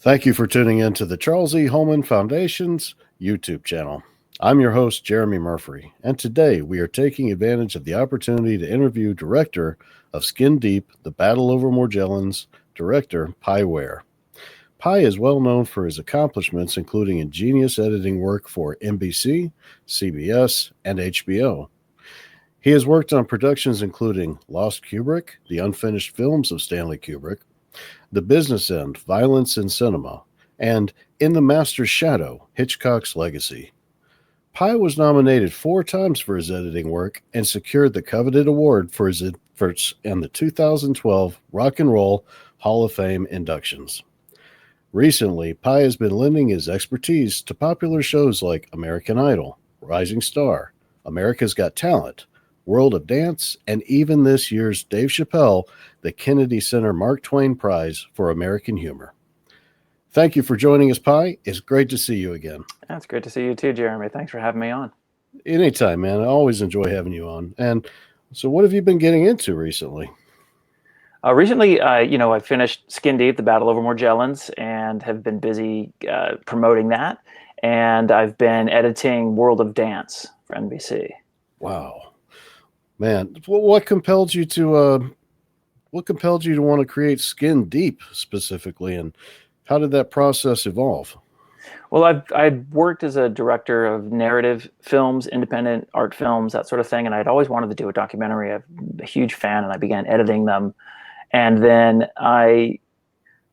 Thank you for tuning in to the Charles E. Holman Foundation's YouTube channel. I'm your host, Jeremy Murphree, and today we are taking advantage of the opportunity to interview director of Skin Deep, The Battle Over Morgellons, director Pi Ware. Pi is well known for his accomplishments, including ingenious editing work for NBC, CBS, and HBO. He has worked on productions including Lost Kubrick, the unfinished films of Stanley Kubrick, The Business End, Violence in Cinema, and In the Master's Shadow, Hitchcock's Legacy. Pi was nominated 4 times for his editing work and secured the coveted award for his efforts in the 2012 Rock and Roll Hall of Fame inductions. Recently, Pi has been lending his expertise to popular shows like American Idol, Rising Star, America's Got Talent, World of Dance, and even this year's Dave Chappelle, the Kennedy Center Mark Twain Prize for American Humor. Thank you for joining us, Pi. It's great to see you again. It's great to see you too, Jeremy. Thanks for having me on. Anytime, man. I always enjoy having you on. And so what have you been getting into recently? Recently, I finished Skin Deep, The Battle Over Morgellons, and have been busy promoting that. And I've been editing World of Dance for NBC. Wow. Man, what compelled you to want to create Skin Deep specifically, and how did that process evolve? Well, I'd worked as a director of narrative films, independent art films, that sort of thing, and I'd always wanted to do a documentary. I'm a huge fan, and I began editing them. And then I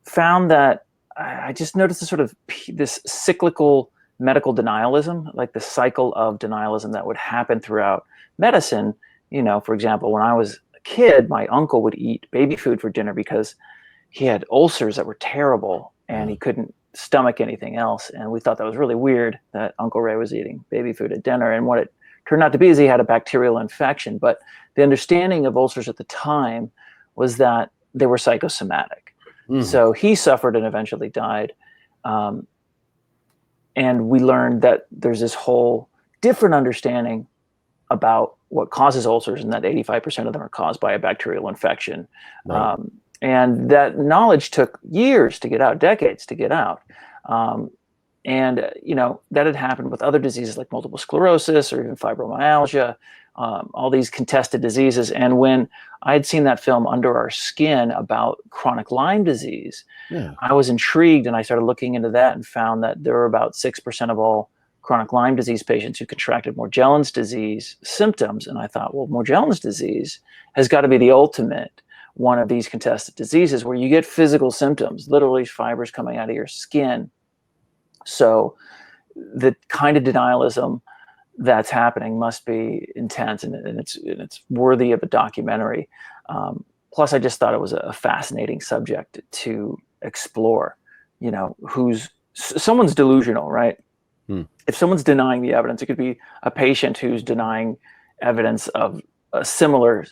found that I just noticed this cyclical medical denialism, like the cycle of denialism that would happen throughout medicine. For example, when I was a kid, my uncle would eat baby food for dinner because he had ulcers that were terrible and he couldn't stomach anything else. And we thought that was really weird that Uncle Ray was eating baby food at dinner. And what it turned out to be is he had a bacterial infection. But the understanding of ulcers at the time was that they were psychosomatic. So he suffered and eventually died. And we learned that there's this whole different understanding about what causes ulcers, and that 85% of them are caused by a bacterial infection. Right. And that knowledge took years to get out, decades to get out. That had happened with other diseases like multiple sclerosis or even fibromyalgia, all these contested diseases. And when I had seen that film Under Our Skin about chronic Lyme disease, I was intrigued, and I started looking into that and found that there were about 6% of all chronic Lyme disease patients who contracted Morgellons disease symptoms. And I thought, well, Morgellons disease has got to be the ultimate one of these contested diseases where you get physical symptoms, literally fibers coming out of your skin. So the kind of denialism that's happening must be intense, and it's worthy of a documentary. Plus, I just thought it was a fascinating subject to explore. Someone's delusional, right? If someone's denying the evidence, it could be a patient who's denying evidence of a similar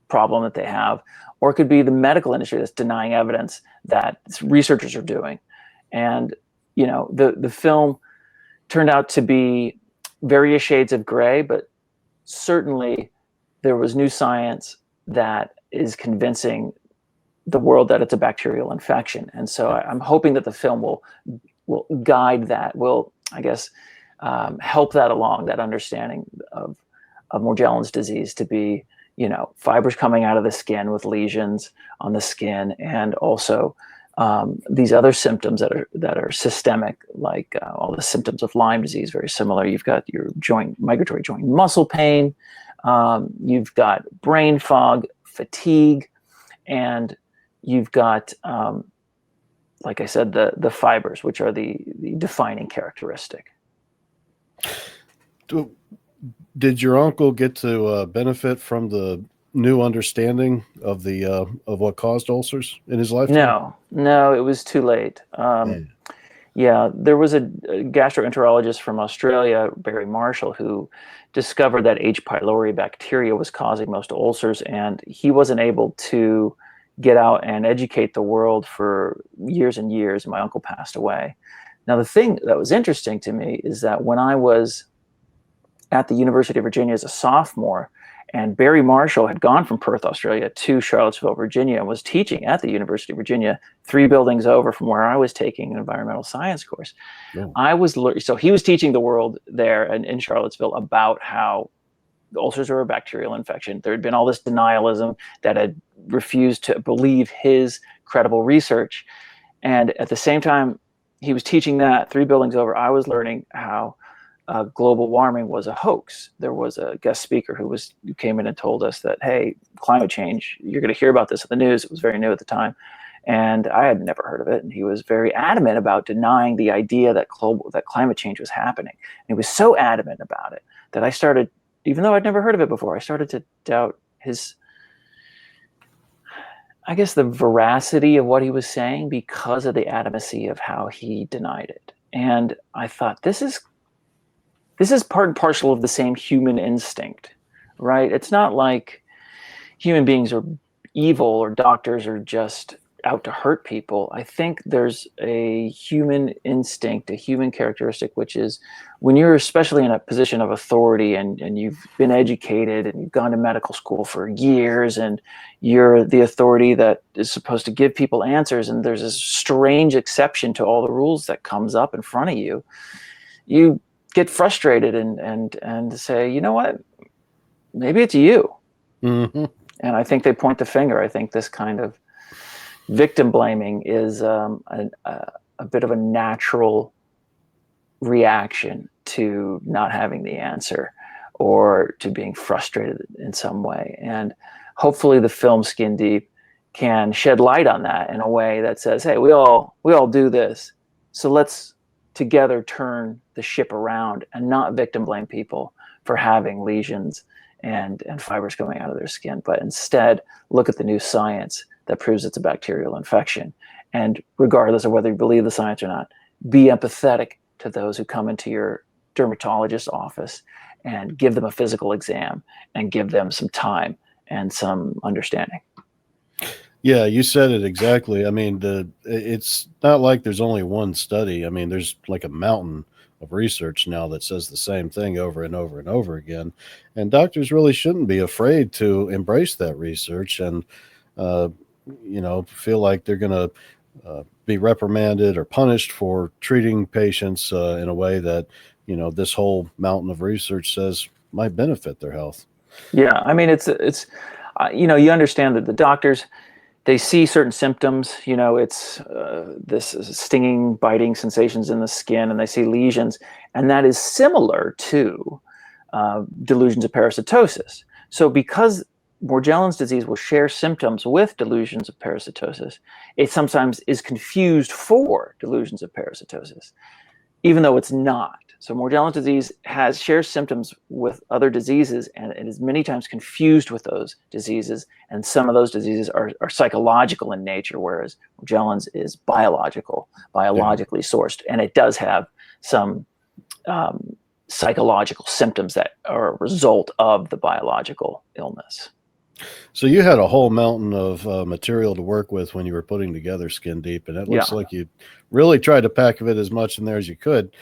problem that they have, or it could be the medical industry that's denying evidence that researchers are doing. And the film turned out to be various shades of gray, but certainly there was new science that is convincing the world that it's a bacterial infection. And so I'm hoping that the film will guide that, will, I guess, help that along, that understanding of Morgellons disease to be, fibers coming out of the skin with lesions on the skin, and also these other symptoms that are systemic, like all the symptoms of Lyme disease, very similar. You've got your migratory joint muscle pain, you've got brain fog, fatigue, and you've got, like I said, the fibers, which are the defining characteristic. Did your uncle get to benefit from the new understanding of what caused ulcers in his lifetime? No, it was too late. There was a gastroenterologist from Australia, Barry Marshall, who discovered that H. pylori bacteria was causing most ulcers, and he wasn't able to get out and educate the world for years and years. My uncle passed away. Now, the thing that was interesting to me is that when I was at the University of Virginia as a sophomore, And Barry Marshall had gone from Perth, Australia to Charlottesville, Virginia, and was teaching at the University of Virginia, 3 buildings over from where I was taking an environmental science course. Oh. So he was teaching the world there and in Charlottesville about how ulcers are a bacterial infection. There had been all this denialism that had refused to believe his credible research. And at the same time, he was teaching that 3 buildings over, I was learning how global warming was a hoax. There was a guest speaker who came in and told us that, hey, climate change, you're going to hear about this in the news. It was very new at the time. And I had never heard of it. And he was very adamant about denying the idea that climate change was happening. And he was so adamant about it that I started, even though I'd never heard of it before, I started to doubt the veracity of what he was saying because of the adamancy of how he denied it. And I thought, this is part and parcel of the same human instinct, right? It's not like human beings are evil or doctors are just out to hurt people. I think there's a human instinct, a human characteristic, which is when you're especially in a position of authority and you've been educated and you've gone to medical school for years and you're the authority that is supposed to give people answers, and there's this strange exception to all the rules that comes up in front of you, you get frustrated and say, you know what, maybe it's you. Mm-hmm. And I think they point the finger. I think this kind of victim blaming is a bit of a natural reaction to not having the answer or to being frustrated in some way. And hopefully the film Skin Deep can shed light on that in a way that says, hey, we all do this. So let's together turn the ship around and not victim blame people for having lesions and fibers coming out of their skin, but instead look at the new science that proves it's a bacterial infection. And regardless of whether you believe the science or not, be empathetic to those who come into your dermatologist's office and give them a physical exam and give them some time and some understanding. Yeah, you said it exactly. I mean, it's not like there's only one study. I mean, there's like a mountain of research now that says the same thing over and over and over again. And doctors really shouldn't be afraid to embrace that research and, feel like they're going to be reprimanded or punished for treating patients in a way that, this whole mountain of research says might benefit their health. Yeah, I mean, it's you understand that the doctors, they see certain symptoms, it's this stinging, biting sensations in the skin, and they see lesions, and that is similar to delusions of parasitosis. So because Morgellons disease will share symptoms with delusions of parasitosis, it sometimes is confused for delusions of parasitosis, even though it's not. So Morgellons disease shares symptoms with other diseases, and it is many times confused with those diseases. And some of those diseases are psychological in nature, whereas Morgellons is biologically sourced, and it does have some psychological symptoms that are a result of the biological illness. So you had a whole mountain of material to work with when you were putting together Skin Deep, and it looks like you really tried to pack of it as much in there as you could.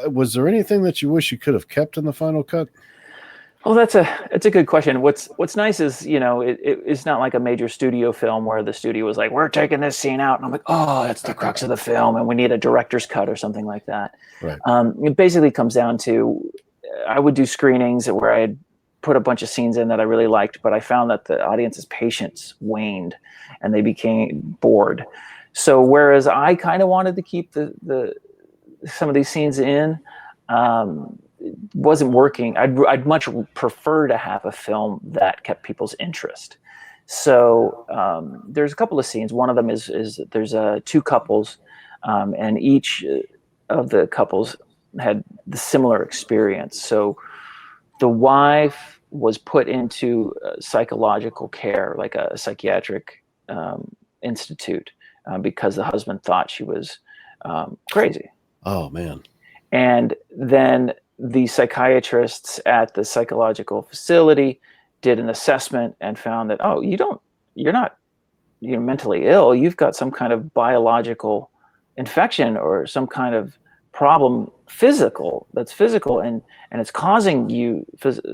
Was there anything that you wish you could have kept in the final cut? Well, that's a good question. What's nice is, it's not like a major studio film where the studio was like, we're taking this scene out, and I'm like, oh, that's the crux of the film, and we need a director's cut or something like that. Right. It basically comes down to, I would do screenings where I'd put a bunch of scenes in that I really liked, but I found that the audience's patience waned and they became bored. So whereas I kind of wanted to keep some of these scenes in, it wasn't working. I'd much prefer to have a film that kept people's interest. So there's a couple of scenes. One of them is there's 2 couples, and each of the couples had the similar experience. So the wife was put into psychological care, like a psychiatric institute, because the husband thought she was crazy. Oh, man. And then the psychiatrists at the psychological facility did an assessment and found that, oh, you're not mentally ill. You've got some kind of biological infection or some kind of problem that's physical and it's causing you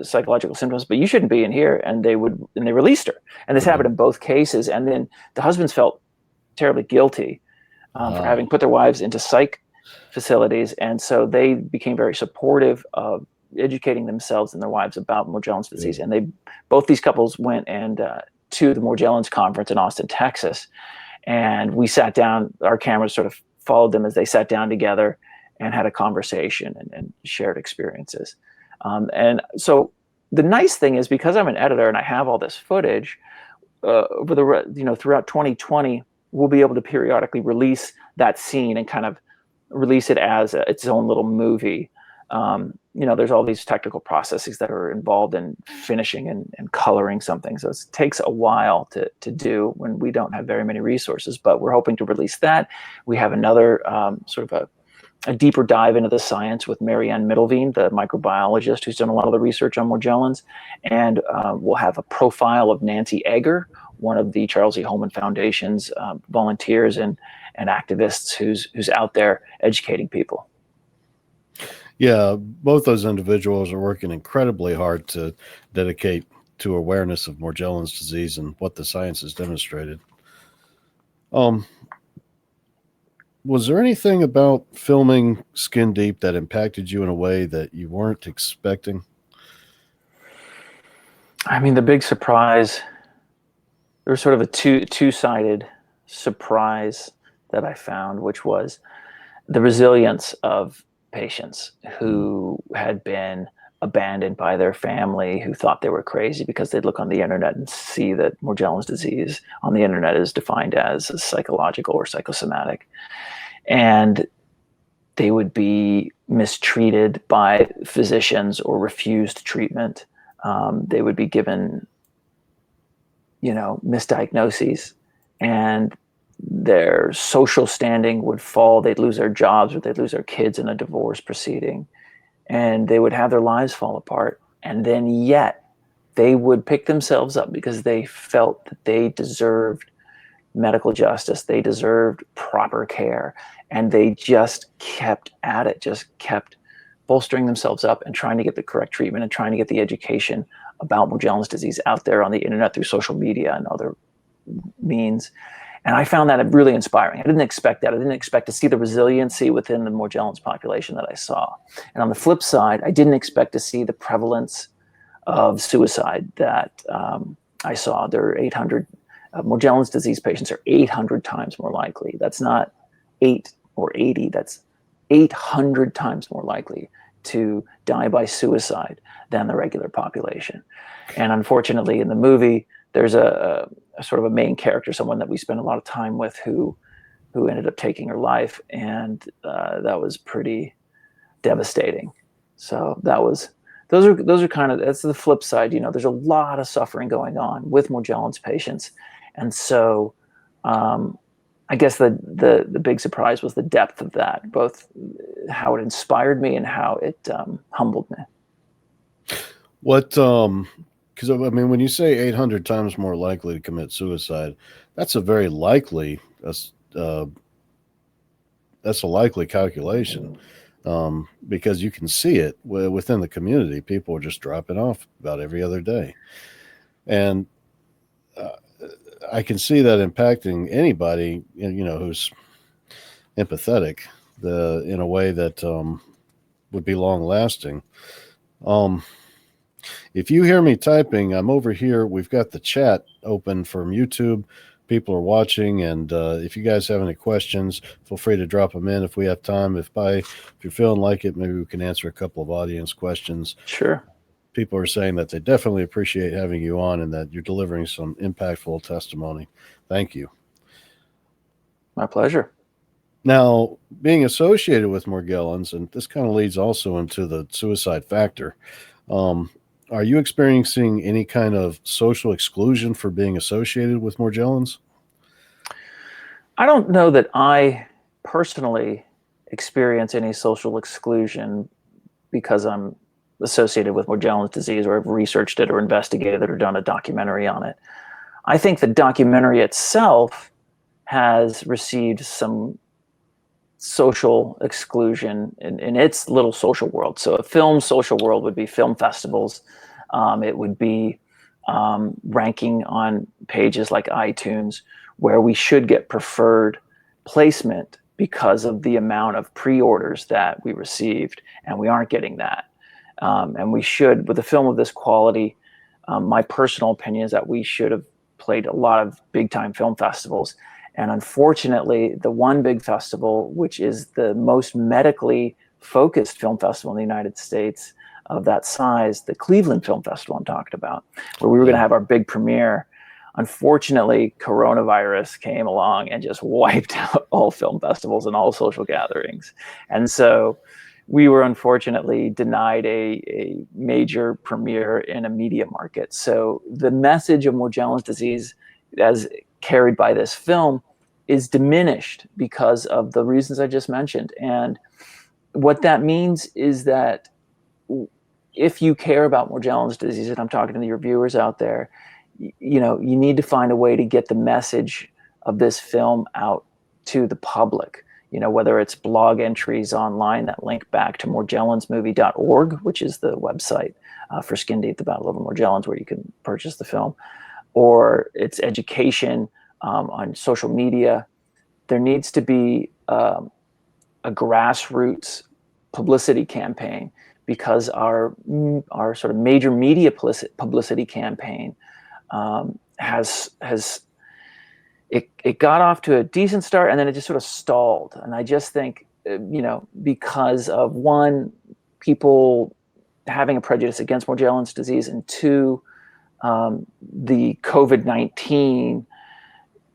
psychological symptoms, but you shouldn't be in here. And they released her. And this happened in both cases. And then the husbands felt terribly guilty for having put their wives into psych facilities. And so they became very supportive of educating themselves and their wives about Morgellons disease. And both these couples went and to the Morgellons conference in Austin, Texas. And we sat down, our cameras sort of followed them as they sat down together and had a conversation and shared experiences. And so the nice thing is, because I'm an editor and I have all this footage, over throughout 2020, we'll be able to periodically release that scene and kind of release it as its own little movie. There's all these technical processes that are involved in finishing and coloring something. So it takes a while to do when we don't have very many resources, but we're hoping to release that. We have another sort of a deeper dive into the science with Marianne Middleveen, the microbiologist who's done a lot of the research on Morgellons. And we'll have a profile of Nancy Egger, one of the Charles E. Holman Foundation's volunteers and activists who's out there educating people. Yeah, both those individuals are working incredibly hard to dedicate to awareness of Morgellons disease and what the science has demonstrated. Was there anything about filming Skin Deep that impacted you in a way that you weren't expecting? I mean, the big surprise, there was sort of a two-sided surprise that I found, which was the resilience of patients who had been abandoned by their family, who thought they were crazy because they'd look on the internet and see that Morgellons disease on the internet is defined as psychological or psychosomatic. And they would be mistreated by physicians or refused treatment. They would be given, misdiagnoses, and their social standing would fall. They'd lose their jobs, or they'd lose their kids in a divorce proceeding, and they would have their lives fall apart. And then yet they would pick themselves up because they felt that they deserved medical justice. They deserved proper care. And they just kept at it, just kept bolstering themselves up and trying to get the correct treatment and trying to get the education about Morgellons disease out there on the internet through social media and other means. And I found that really inspiring. I didn't expect that. I didn't expect to see the resiliency within the Morgellons population that I saw. And on the flip side, I didn't expect to see the prevalence of suicide that I saw. There are 800 Morgellons disease patients are 800 times more likely. That's not 8 or 80. That's 800 times more likely to die by suicide than the regular population. And unfortunately, in the movie, there's a sort of a main character, someone that we spent a lot of time with, who ended up taking her life, and that was pretty devastating. So those are kind of, that's the flip side. There's a lot of suffering going on with Morgellons patients, and so I guess the big surprise was the depth of that, both how it inspired me and how it humbled me. What, because I mean, when you say 800 times more likely to commit suicide, that's a very likely, that's a likely calculation, because you can see it within the community. People are just dropping off about every other day. And I can see that impacting anybody, who's empathetic, in a way that would be long lasting. If you hear me typing, I'm over here. We've got the chat open from YouTube. People are watching, and if you guys have any questions, feel free to drop them in if we have time. If you're feeling like it, maybe we can answer a couple of audience questions. Sure. People are saying that they definitely appreciate having you on and that you're delivering some impactful testimony. Thank you. My pleasure. Now, being associated with Morgellons, and this kind of leads also into the suicide factor, are you experiencing any kind of social exclusion for being associated with Morgellons? I don't know that I personally experience any social exclusion because I'm associated with Morgellons disease, or have researched it or investigated it or done a documentary on it. I think the documentary itself has received some social exclusion in its little social world. So a film social world would be film festivals. It would be ranking on pages like iTunes, where we should get preferred placement because of the amount of pre-orders that we received, and we aren't getting that. And we should, with a film of this quality, my personal opinion is that we should have played a lot of big-time film festivals. And unfortunately, the one big festival, which is the most medically focused film festival in the United States of that size, the Cleveland Film Festival I'm talking about, where we were going to have our big premiere, unfortunately, coronavirus came along and just wiped out all film festivals and all social gatherings. And so we were unfortunately denied a major premiere in a media market. So the message of Morgellons disease, as carried by this film, is diminished because of the reasons I just mentioned. And what that means is that if you care about Morgellons disease, and I'm talking to your viewers out there, you need to find a way to get the message of this film out to the public. Whether it's blog entries online that link back to morgellonsmovie.org, which is the website for Skin Deep, the Battle Over Morgellons, where you can purchase the film, or it's education on social media. There needs to be a grassroots publicity campaign, because our sort of major media publicity campaign has it got off to a decent start, and then it just sort of stalled. And I just think, because of, one, people having a prejudice against Morgellons disease, and two, the COVID-19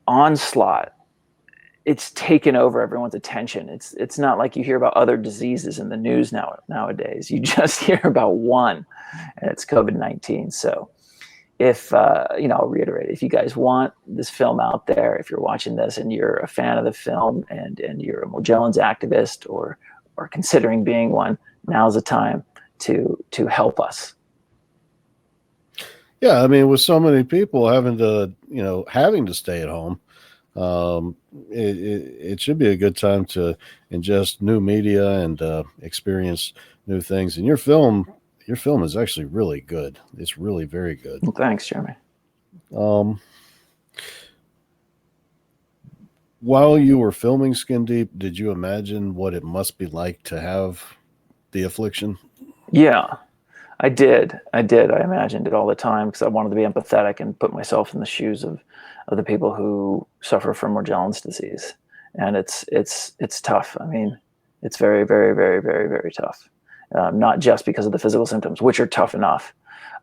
onslaught, it's taken over everyone's attention. It's not like you hear about other diseases in the news nowadays. You just hear about one, and it's COVID-19. So if, I'll reiterate, if you guys want this film out there, if you're watching this and you're a fan of the film and you're a Morgellons activist or considering being one, now's the time to help us. Yeah, I mean, with so many people having to stay at home, it should be a good time to ingest new media and experience new things. And your film is actually really good. It's really very good. Well, thanks, Jeremy. While you were filming Skin Deep, did you imagine what it must be like to have the affliction? Yeah, I did. I imagined it all the time, because I wanted to be empathetic and put myself in the shoes of the people who suffer from Morgellons disease. And it's tough. I mean, it's very, very, very, very, very tough. Not just because of the physical symptoms, which are tough enough,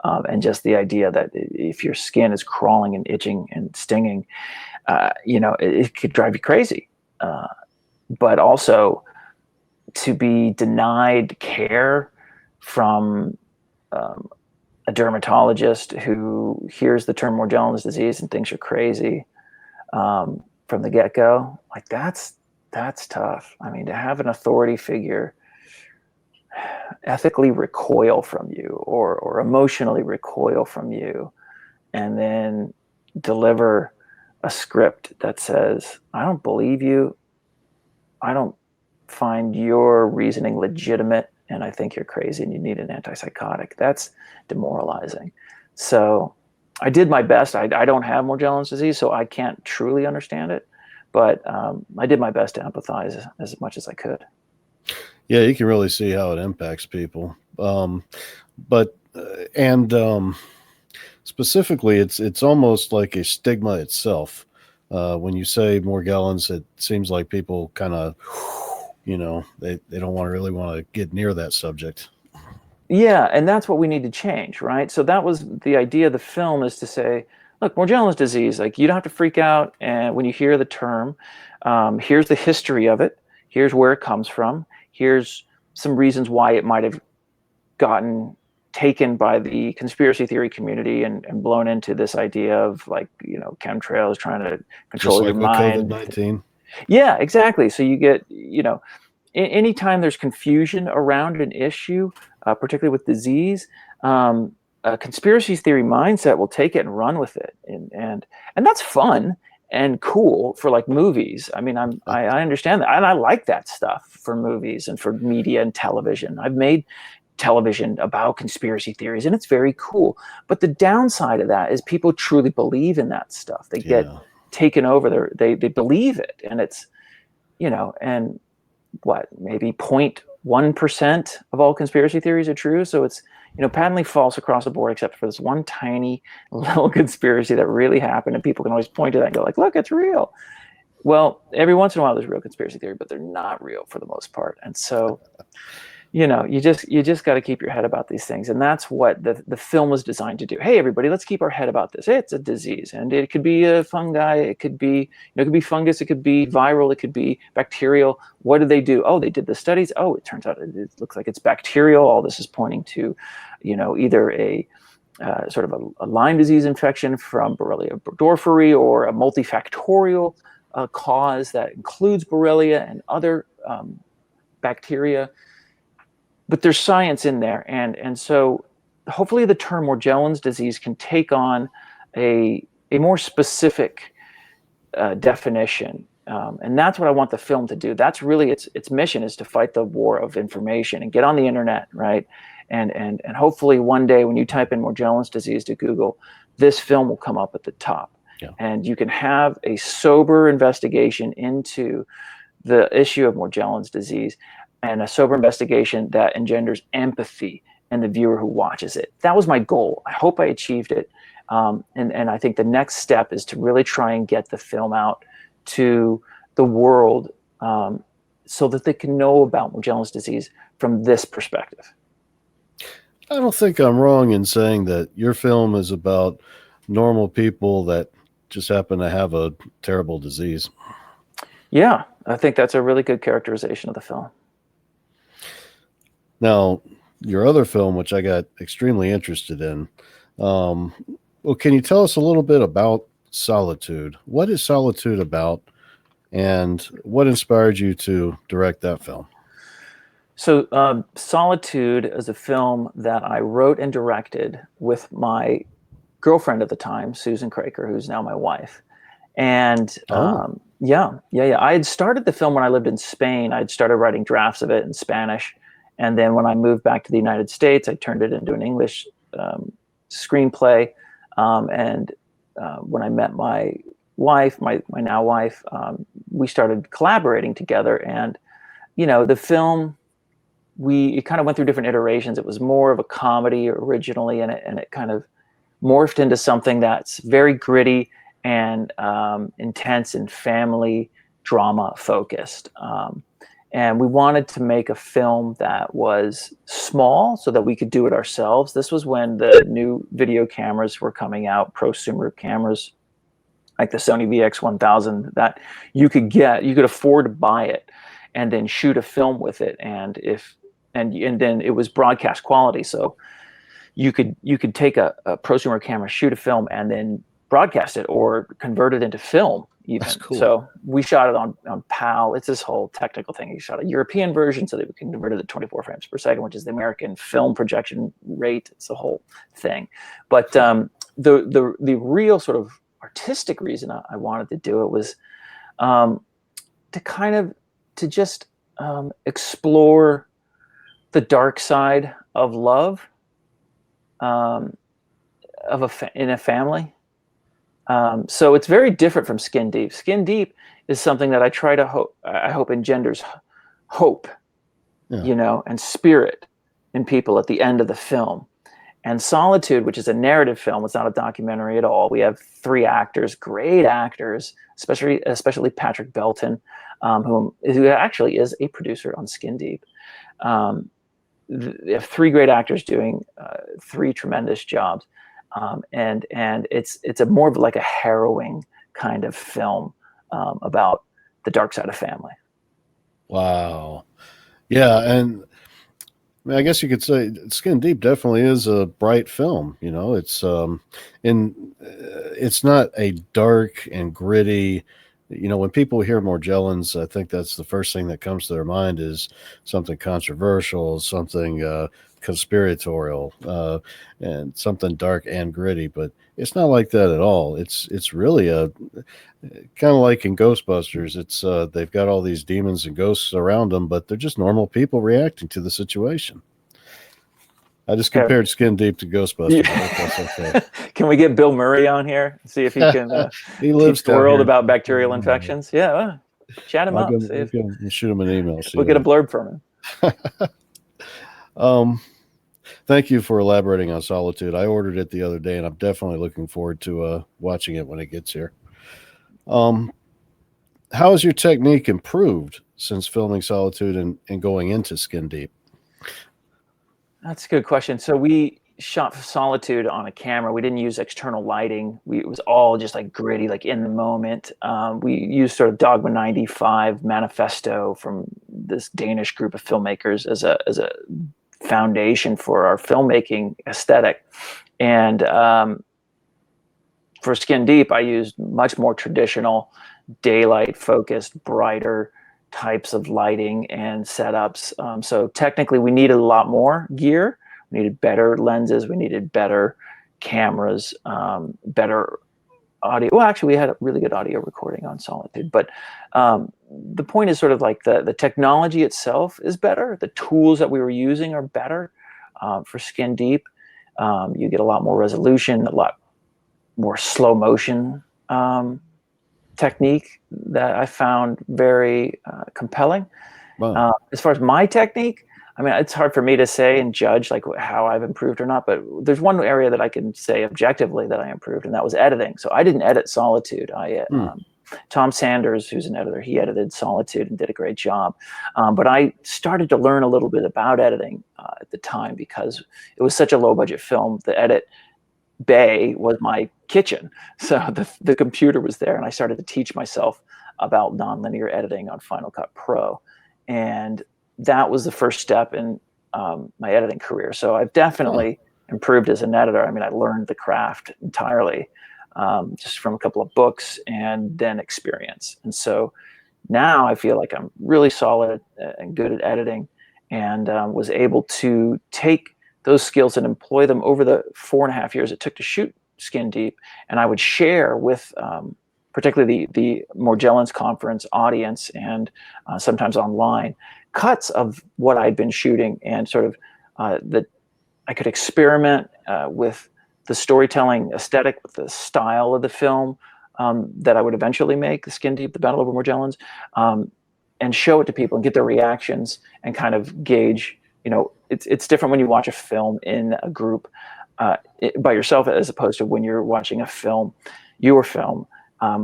and just the idea that if your skin is crawling and itching and stinging, it could drive you crazy. But also to be denied care from a dermatologist who hears the term Morgellons disease and thinks you're crazy from the get-go, like that's tough. I mean, to have an authority figure ethically recoil from you or emotionally recoil from you, and then deliver a script that says, I don't believe you, I don't find your reasoning legitimate, and I think you're crazy and you need an antipsychotic. That's demoralizing. So I did my best. I don't have Morgellons disease, so I can't truly understand it, but I did my best to empathize as much as I could. Yeah, you can really see how it impacts people. Specifically, it's almost like a stigma itself. When you say Morgellons, it seems like people kind of, they don't really want to get near that subject. Yeah, and that's what we need to change, right? So that was the idea of the film, is to say, look, Morgellons disease, like, you don't have to freak out. And when you hear the term, here's the history of it. Here's where it comes from. Here's some reasons why it might have gotten taken by the conspiracy theory community and blown into this idea of, like, chemtrails trying to control your mind. COVID-19. Yeah, exactly. So you get, anytime there's confusion around an issue, particularly with disease, a conspiracy theory mindset will take it and run with it, and that's fun. and cool for like movies. I mean, I understand that, and I like that stuff for movies and for media and television. I've made television about conspiracy theories, and it's very cool. But the downside of that is people truly believe in that stuff. They get taken over. They believe it, and it's, and what, maybe 0.1% of all conspiracy theories are true. So it's, patently false across the board, except for this one tiny little conspiracy that really happened, and people can always point to that and go like, look, it's real. Well, every once in a while there's real conspiracy theory, but they're not real for the most part. And so, you just got to keep your head about these things. And that's what the film was designed to do. Hey, everybody, let's keep our head about this. Hey, it's a disease, and it could be a fungi. It could be, it could be fungus. It could be viral. It could be bacterial. What did they do? Oh, they did the studies. Oh, it turns out it looks like it's bacterial. All this is pointing to, either a sort of a Lyme disease infection from Borrelia burgdorferi, or a multifactorial cause that includes Borrelia and other bacteria. But there's science in there, and so hopefully the term Morgellons disease can take on a more specific definition, and that's what I want the film to do. That's really its mission, is to fight the war of information and get on the internet, right? And hopefully one day when you type in Morgellons disease to Google, this film will come up at the top, and you can have a sober investigation into the issue of Morgellons disease, and a sober investigation that engenders empathy in the viewer who watches it. That was my goal. I hope I achieved it. And I think the next step is to really try and get the film out to the world, so that they can know about Morgellons disease from this perspective. I don't think I'm wrong in saying that your film is about normal people that just happen to have a terrible disease. Yeah, I think that's a really good characterization of the film. Now, your other film, which I got extremely interested in, well, can you tell us a little bit about Solitude? What is Solitude about, and what inspired you to direct that film? So Solitude is a film that I wrote and directed with my girlfriend at the time, Susan Craker, who's now my wife. And yeah. I had started the film when I lived in Spain. I'd started writing drafts of it in Spanish. And then when I moved back to the United States, I turned it into an English screenplay. And when I met my wife, my now wife, we started collaborating together. And, the film, it kind of went through different iterations. It was more of a comedy originally, and it kind of morphed into something that's very gritty and intense and family drama focused. And we wanted to make a film that was small so that we could do it ourselves. This was when the new video cameras were coming out, prosumer cameras like the Sony VX1000, that you could afford to buy it and then shoot a film with it. And then it was broadcast quality. So you could take a prosumer camera, shoot a film, and then broadcast it or convert it into film even. That's cool. So we shot it on PAL. It's this whole technical thing. We shot a European version so that we can convert it to 24 frames per second, which is the American film projection rate. It's the whole thing. But the real sort of artistic reason I wanted to do it was to just explore the dark side of love in a family. So it's very different from Skin Deep. Skin Deep is something that I hope engenders hope, and spirit in people at the end of the film. And Solitude, which is a narrative film, it's not a documentary at all. We have 3 actors, great actors, especially Patrick Belton, who actually is a producer on Skin Deep. They have 3 great actors doing 3 tremendous jobs. And it's a more of like a harrowing kind of film about the dark side of family. Wow. Yeah. And I guess you could say Skin Deep definitely is a bright film. It's it's not a dark and gritty when people hear Morgellons, I think that's the first thing that comes to their mind is something controversial, something conspiratorial, and something dark and gritty. But it's not like that at all. It's really a kind of like in Ghostbusters. It's they've got all these demons and ghosts around them, but they're just normal people reacting to the situation. I just compared Skin Deep to Ghostbusters. I hope that's okay. Can we get Bill Murray on here? See if he can he lives teach the world here. about bacterial infections. Yeah, well, chat him up. Shoot him an email. We'll get a blurb from him. Thank you for elaborating on Solitude. I ordered it the other day, and I'm definitely looking forward to watching it when it gets here. How has your technique improved since filming Solitude and going into Skin Deep? That's a good question. So we shot Solitude on a camera. We didn't use external lighting. It was all just like gritty, like in the moment. We used sort of Dogma 95 manifesto from this Danish group of filmmakers as a foundation for our filmmaking aesthetic. And for Skin Deep, I used much more traditional daylight focused, brighter types of lighting and setups. So technically we needed a lot more gear. We needed better lenses. We needed better cameras, better audio. Well, actually we had a really good audio recording on Solitude, but the point is sort of like the technology itself is better. The tools that we were using are better. For Skin Deep, you get a lot more resolution, a lot more slow motion technique that I found very compelling. Wow. As far as my technique, I mean, it's hard for me to say and judge like how I've improved or not, but there's one area that I can say objectively that I improved, and that was editing. So I didn't edit Solitude. Tom Sanders, who's an editor, he edited Solitude and did a great job. But I started to learn a little bit about editing at the time because it was such a low budget film. The edit bay was my kitchen. So the computer was there, and I started to teach myself about nonlinear editing on Final Cut Pro. And that was the first step in my editing career. So I've definitely improved as an editor. I mean, I learned the craft entirely just from a couple of books and then experience. And so now I feel like I'm really solid and good at editing, and was able to take those skills and employ them over the 4.5 years it took to shoot Skin Deep. And I would share with particularly the Morgellons conference audience and sometimes online cuts of what I'd been shooting, and sort of that I could experiment with the storytelling aesthetic, with the style of the film that I would eventually make, the Skin Deep, the Battle Over Morgellons, and show it to people and get their reactions and kind of gauge. It's different when you watch a film in a group by yourself as opposed to when you're watching a film, your film,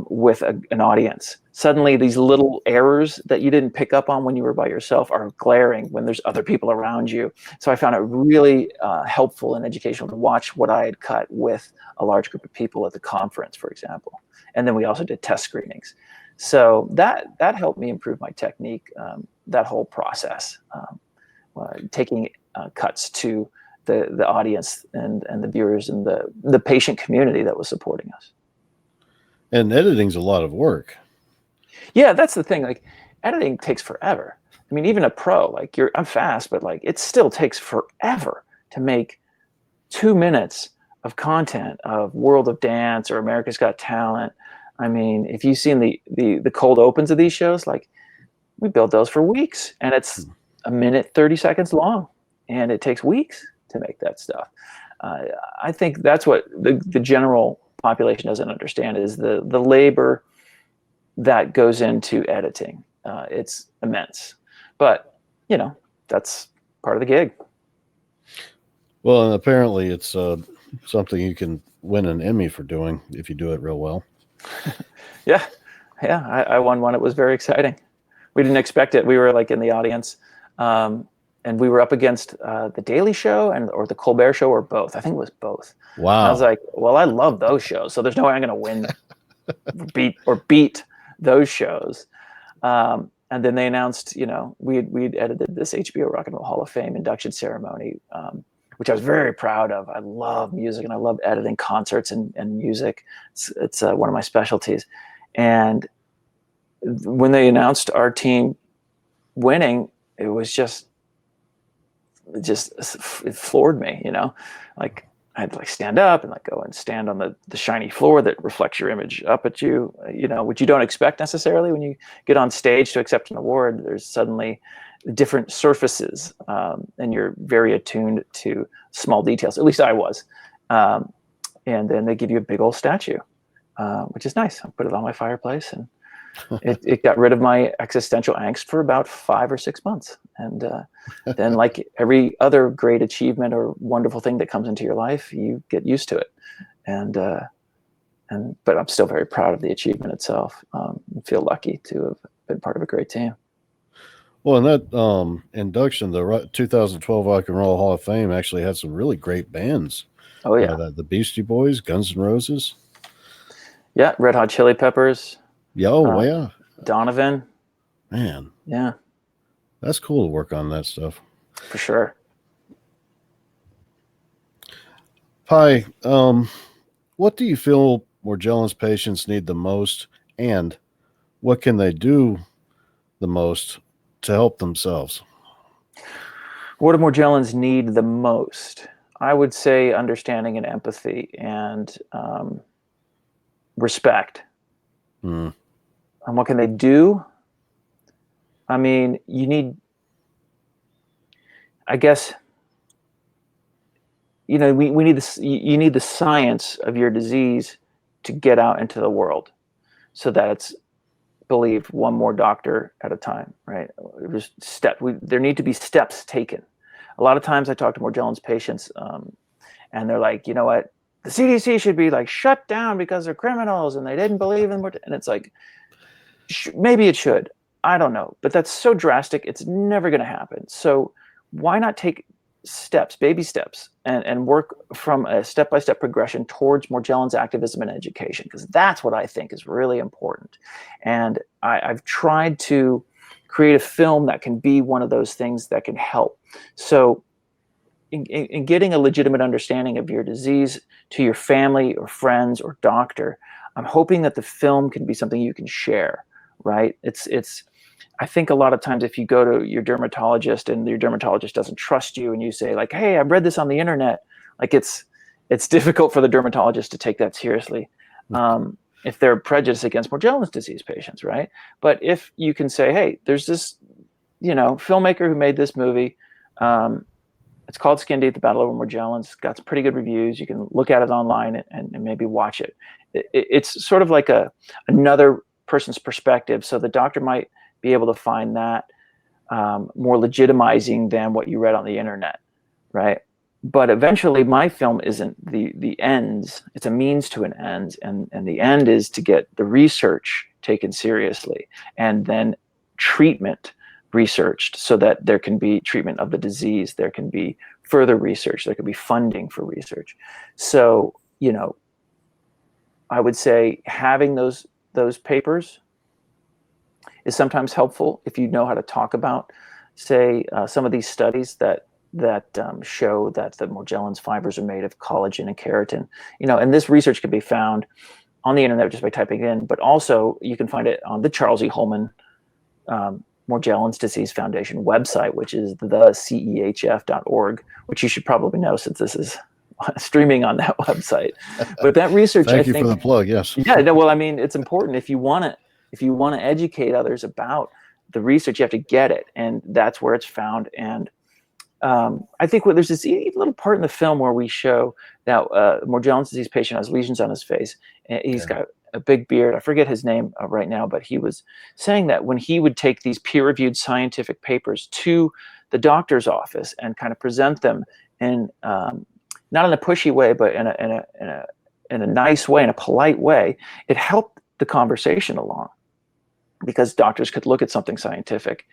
with an audience. Suddenly these little errors that you didn't pick up on when you were by yourself are glaring when there's other people around you. So I found it really helpful and educational to watch what I had cut with a large group of people at the conference, for example. And then we also did test screenings. So that helped me improve my technique, that whole process, taking cuts to the audience and the viewers and the patient community that was supporting us. And editing's a lot of work. Yeah, that's the thing. Like, editing takes forever. I mean, even a pro, like I'm fast, but like it still takes forever to make 2 minutes of content of World of Dance or America's Got Talent. I mean, if you've seen the cold opens of these shows, like we build those for weeks, and it's 1 minute 30 seconds long, and it takes weeks to make that stuff. I think that's what the general population doesn't understand is the labor that goes into editing. It's immense, but that's part of the gig. Well, and apparently it's something you can win an Emmy for doing if you do it real well. Yeah. I won one. It was very exciting. We didn't expect it. We were like in the audience, and we were up against the Daily Show or the Colbert Show, or both. I think it was both. Wow. And I was like, well, I love those shows, so there's no way I'm going to win, beat those shows. And then they announced, we'd edited this HBO Rock and Roll Hall of Fame induction ceremony, which I was very proud of. I love music, and I love editing concerts and music. It's one of my specialties. And when they announced our team winning, it was just it floored me, like I had to like stand up and like go and stand on the shiny floor that reflects your image up at you, which you don't expect necessarily when you get on stage to accept an award. There's suddenly different surfaces, and you're very attuned to small details. At least I was. And then they give you a big old statue, which is nice. I put it on my fireplace, and it got rid of my existential angst for about 5 or 6 months. And then, like every other great achievement or wonderful thing that comes into your life, you get used to it. But I'm still very proud of the achievement itself. I feel lucky to have been part of a great team. Well, and that induction, the 2012 Rock and Roll Hall of Fame, actually had some really great bands. Oh yeah, the Beastie Boys, Guns N' Roses. Yeah, Red Hot Chili Peppers. Yeah. Donovan. Man. Yeah. That's cool to work on that stuff. For sure. Pi, what do you feel Morgellons patients need the most, and what can they do the most to help themselves? What do Morgellons need the most? I would say understanding and empathy and respect. And what can they do? I mean, you need, I guess, we need this. You need the science of your disease to get out into the world, so that it's believed one more doctor at a time, right? There need to be steps taken. A lot of times I talk to Morgellons patients, and they're like, you know what? The CDC should be like shut down because they're criminals and they didn't believe in and it's like, maybe it should. I don't know. But that's so drastic. It's never going to happen. So why not take steps, baby steps, and work from a step-by-step progression towards Morgellons activism and education? Because that's what I think is really important. And I've tried to create a film that can be one of those things that can help. So in getting a legitimate understanding of your disease to your family or friends or doctor, I'm hoping that the film can be something you can share, right? I think a lot of times if you go to your dermatologist and your dermatologist doesn't trust you and you say like, hey, I read this on the internet, like it's difficult for the dermatologist to take that seriously. If they're prejudiced against Morgellons disease patients, right? But if you can say, hey, there's this, filmmaker who made this movie, it's called Skin Deep, The Battle Over Morgellons. It's got some pretty good reviews. You can look at it online and maybe watch it. It's sort of like another person's perspective. So the doctor might be able to find that more legitimizing than what you read on the internet, right? But eventually my film isn't the ends. It's a means to an end. And the end is to get the research taken seriously and then treatment researched so that there can be treatment of the disease. There can be further research. There can be funding for research. So, I would say having those papers is sometimes helpful if you know how to talk about, say, some of these studies that show that the Morgellons fibers are made of collagen and keratin. And this research can be found on the internet just by typing it in, but also you can find it on the Charles E. Holman Morgellons Disease Foundation website, which is thecehf.org, which you should probably know since this is streaming on that website. But that research, Thank you for the plug. Yes. Yeah. No, well, I mean, it's important if you want to educate others about the research, you have to get it, and that's where it's found. And I think there's this little part in the film where we show that Morgellons disease patient has lesions on his face, and he's got a big beard. I forget his name right now, but he was saying that when he would take these peer-reviewed scientific papers to the doctor's office and kind of present them in not in a pushy way, but in a nice way, in a polite way, it helped the conversation along, because doctors could look at something scientific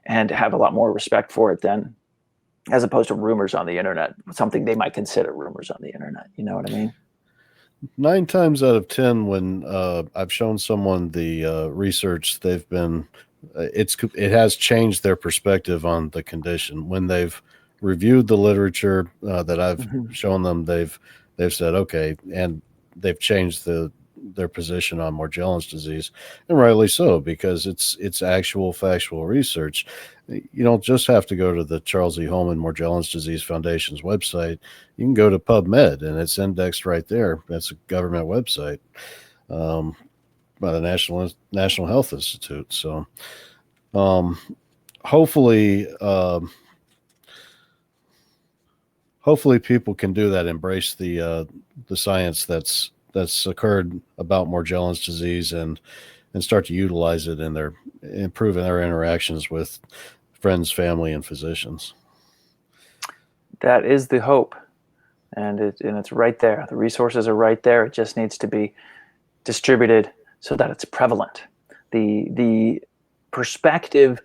and have a lot more respect for it than as opposed to rumors on the internet, something they might consider rumors on the internet. You know what I mean? 9 times out of 10, when I've shown someone the research, they've been, it has changed their perspective on the condition. When they've reviewed the literature that I've shown them, they've said, okay, and they've changed their position on Morgellons disease, and rightly so, because it's actual factual research. You don't just have to go to the Charles E. Holman Morgellons Disease Foundation's website. You can go to PubMed, and it's indexed right there. That's a government website by the National Health Institute. So hopefully people can do that, embrace the science that's occurred about Morgellons disease, and start to utilize it in improving their interactions with friends, family, and physicians. That is the hope, and it's right there. The resources are right there. It just needs to be distributed so that it's prevalent. The perspective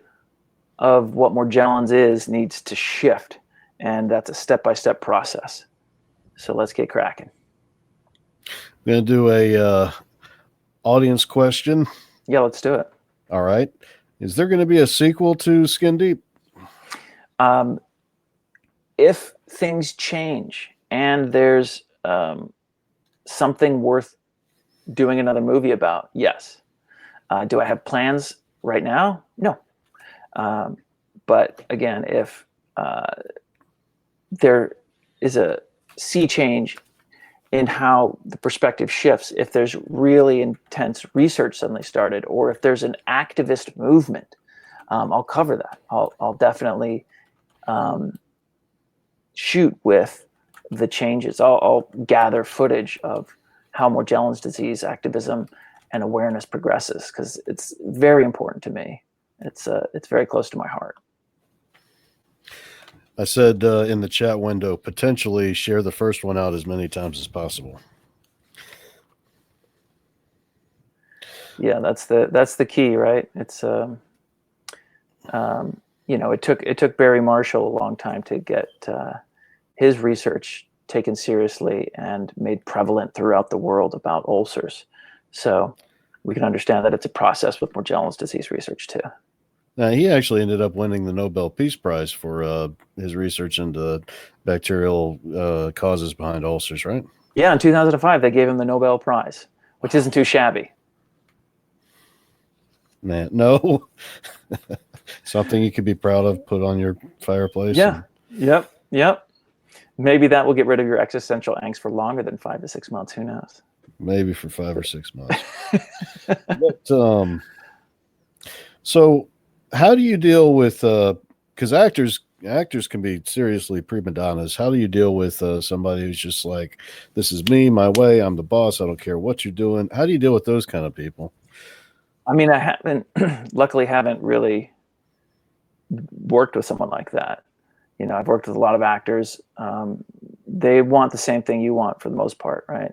of what Morgellons is needs to shift, and that's a step-by-step process. So let's get cracking. I'm going to do a audience question. Yeah, let's do it. All right. Is there going to be a sequel to Skin Deep? If things change and there's something worth doing another movie about, yes. Do I have plans right now? No. But again, if there is a sea change in how the perspective shifts, if there's really intense research suddenly started, or if there's an activist movement, I'll cover that. I'll definitely shoot with the changes. I'll gather footage of how Morgellons disease activism and awareness progresses, because it's very important to me. It's very close to my heart. I said in the chat window, potentially share the first one out as many times as possible. Yeah, that's the key, right? It's it took Barry Marshall a long time to get his research taken seriously and made prevalent throughout the world about ulcers. So we can understand that it's a process with Morgellons disease research too. Now, he actually ended up winning the Nobel Peace Prize for his research into bacterial causes behind ulcers, right? Yeah, in 2005, they gave him the Nobel Prize, which isn't too shabby. Man, no. Something you could be proud of, put on your fireplace. Yeah, yep. Maybe that will get rid of your existential angst for longer than 5 to 6 months. Who knows? Maybe for 5 or 6 months. But, so how do you deal with because actors can be seriously prima donnas. How do you deal with somebody who's just like, this is me, my way, I'm the boss, I don't care what you're doing? How do you deal with those kind of people? I mean, I haven't luckily haven't really worked with someone like that. I've worked with a lot of actors. They want the same thing you want for the most part, right?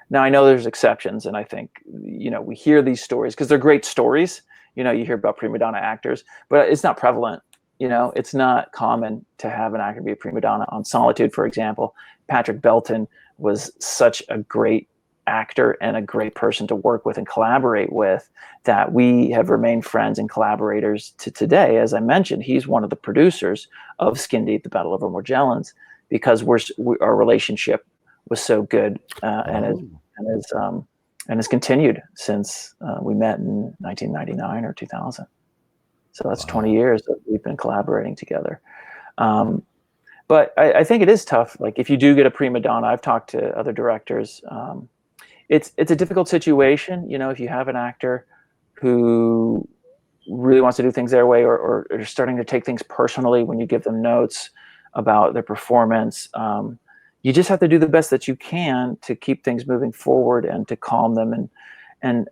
Now, I know there's exceptions, and I think we hear these stories because they're great stories. You hear about prima donna actors, but it's not prevalent. It's not common to have an actor be a prima donna. On Solitude, for example, Patrick Belton was such a great actor and a great person to work with and collaborate with that we have remained friends and collaborators to today. As I mentioned, he's one of the producers of Skin Deep, the Battle Over Morgellons, because our relationship was so good and has continued since we met in 1999 or 2000. So that's 20 years that we've been collaborating together. But I think it is tough. Like if you do get a prima donna, I've talked to other directors. It's a difficult situation. If you have an actor who really wants to do things their way or are starting to take things personally when you give them notes about their performance, you just have to do the best that you can to keep things moving forward and to calm them. And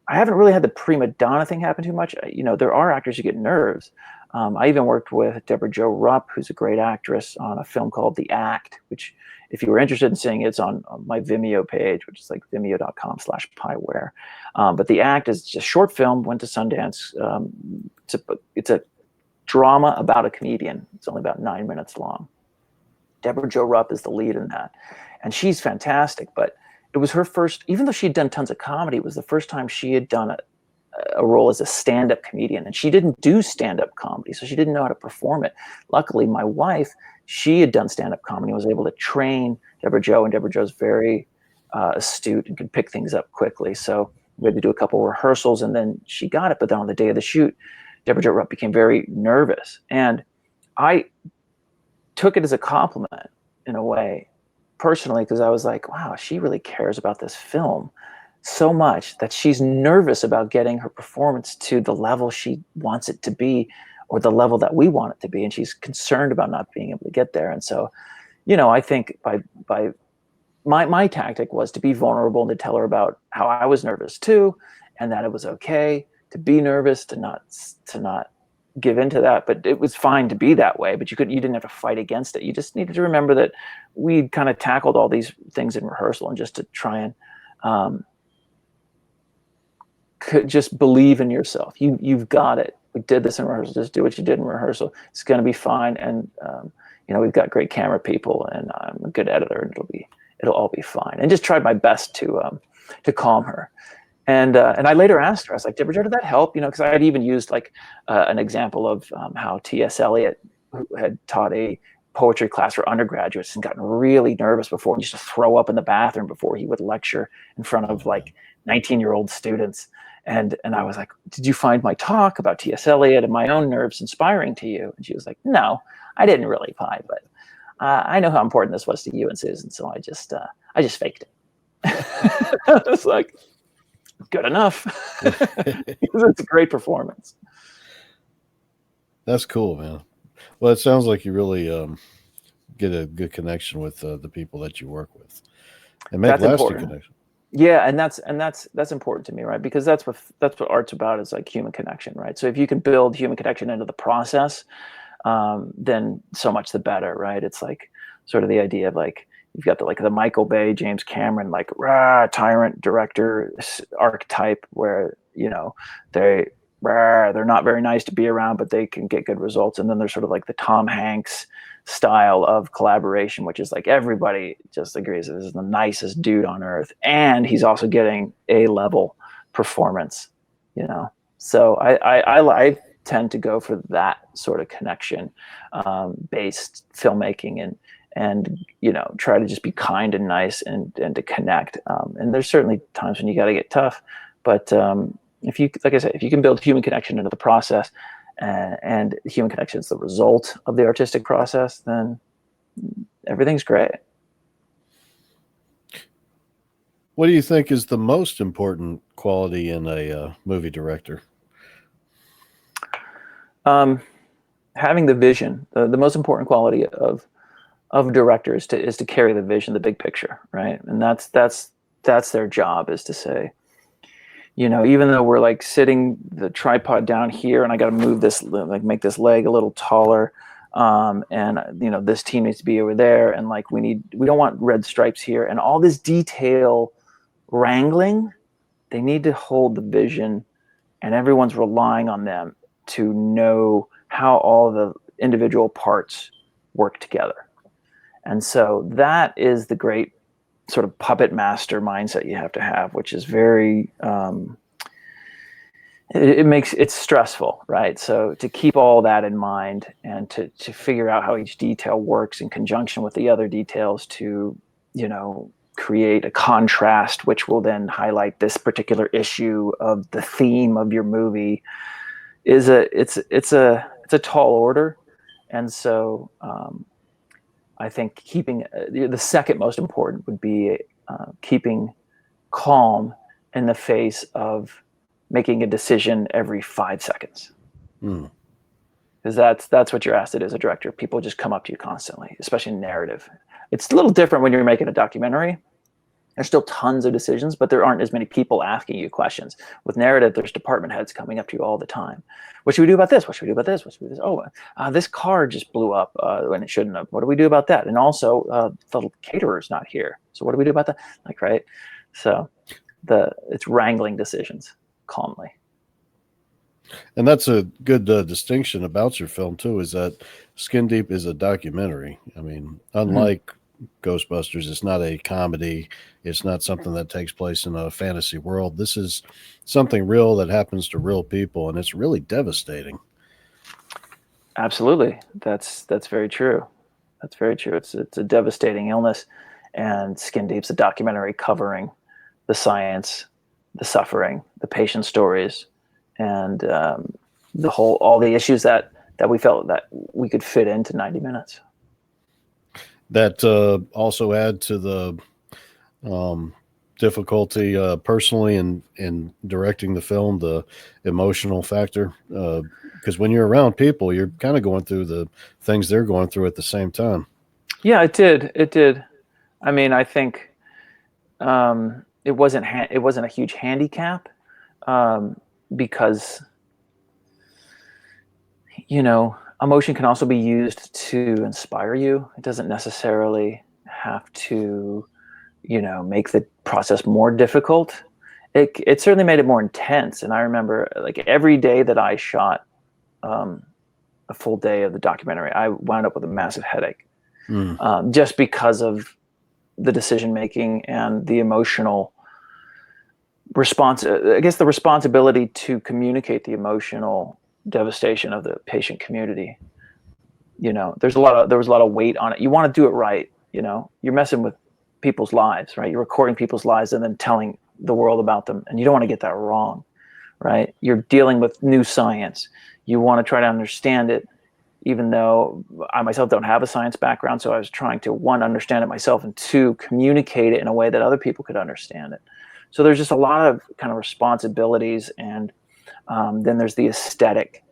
I haven't really had the prima donna thing happen too much. There are actors who get nerves. I even worked with Deborah Jo Rupp, who's a great actress, on a film called The Act, which if you were interested in seeing it, it's on my Vimeo page, which is like vimeo.com/Pi Ware. But The Act is just a short film, went to Sundance. It's a drama about a comedian. It's only about 9 minutes long. Deborah Jo Rupp is the lead in that. And she's fantastic, but it was her first, even though she'd done tons of comedy, it was the first time she had done a role as a stand-up comedian. And she didn't do stand-up comedy, so she didn't know how to perform it. Luckily, my wife, she had done stand-up comedy and was able to train Deborah Jo, and Deborah Jo's very astute and could pick things up quickly. So we had to do a couple rehearsals, and then she got it. But then on the day of the shoot, Deborah Jo Rupp became very nervous, and I took it as a compliment in a way, personally, because I was like, wow, she really cares about this film so much that she's nervous about getting her performance to the level she wants it to be, or the level that we want it to be, and she's concerned about not being able to get there. And so, I think by my tactic was to be vulnerable and to tell her about how I was nervous too, and that it was okay to be nervous, to not give into that, but it was fine to be that way. But you didn't have to fight against it. You just needed to remember that we'd kind of tackled all these things in rehearsal, and just to try and just believe in yourself. You've got it. We did this in rehearsal. Just do what you did in rehearsal. It's going to be fine. And we've got great camera people, and I'm a good editor, and it'll all be fine. And just tried my best to calm her. And I later asked her, I was like, Deborah, did that help? Because I had even used like an example of how T.S. Eliot, who had taught a poetry class for undergraduates and gotten really nervous before, and used to throw up in the bathroom before he would lecture in front of like 19-year-old students. And I was like, did you find my talk about T.S. Eliot and my own nerves inspiring to you? And she was like, no, I didn't really, Pi, but I know how important this was to you and Susan, so I just faked it. It's like, good enough. It's a great performance. That's cool, man. Well, it sounds like you really get a good connection with the people that you work with, and make lasting connections. Yeah, and that's important to me, right? Because that's what art's about, is like human connection, right? So if you can build human connection into the process, then so much the better, right? It's like sort of the idea of like, you've got the Michael Bay, James Cameron, like tyrant director archetype, where they're not very nice to be around, but they can get good results. And then there's sort of like the Tom Hanks style of collaboration, which is like everybody just agrees that this is the nicest dude on earth, and he's also getting A-level performance. So I tend to go for that sort of connection based filmmaking, and try to just be kind and nice and to connect. And there's certainly times when you got to get tough, but if you, like I said, if you can build human connection into the process, and human connection is the result of the artistic process, then everything's great. What do you think is the most important quality in a movie director? Having the vision. The most important quality of directors is to carry the vision, the big picture, right? And that's their job, is to say, even though we're like sitting the tripod down here, and I got to move this, like make this leg a little taller, and this team needs to be over there, and like we don't want red stripes here, and all this detail wrangling. They need to hold the vision, and everyone's relying on them to know how all the individual parts work together. And so that is the great sort of puppet master mindset you have to have, which is very, it's stressful, right? So to keep all that in mind, and to figure out how each detail works in conjunction with the other details to, create a contrast, which will then highlight this particular issue of the theme of your movie, it's a tall order. And so, I think keeping the second most important would be keeping calm in the face of making a decision every 5 seconds. Because that's what you're asked to do as a director. People just come up to you constantly, especially in narrative. It's a little different when you're making a documentary. There's still tons of decisions, but there aren't as many people asking you questions. With narrative, there's department heads coming up to you all the time. What should we do about this? What should we do about this? What should we do this? Oh, this car just blew up when it shouldn't have. What do we do about that? And also, the caterer's not here. So what do we do about that? Like, right? So it's wrangling decisions calmly. And that's a good distinction about your film too, is that Skin Deep is a documentary. I mean, unlike Ghostbusters, it's not a comedy. It's not something that takes place in a fantasy world. This is something real that happens to real people, and it's really devastating. Absolutely. That's very true. That's very true. It's a devastating illness. and Skin Deep's a documentary covering the science, the suffering, the patient stories, and all the issues that we felt that we could fit into 90 minutes. That also add to the difficulty personally in directing the film, the emotional factor, because when you're around people, you're kind of going through the things they're going through at the same time. Yeah, it did. I mean, I think it wasn't a huge handicap, because emotion can also be used to inspire you. It doesn't necessarily have to make the process more difficult. It certainly made it more intense. And I remember, like, every day that I shot a full day of the documentary, I wound up with a massive headache, just because of the decision making and the emotional response. I guess the responsibility to communicate the emotional devastation of the patient community. There was a lot of weight on it. You want to do it right. You're messing with people's lives, right? You're recording people's lives and then telling the world about them, and you don't want to get that wrong, right? You're dealing with new science. You want to try to understand it, even though I myself don't have a science background. So I was trying to, one, understand it myself, and two, communicate it in a way that other people could understand it. So there's just a lot of kind of responsibilities, and then there's the aesthetic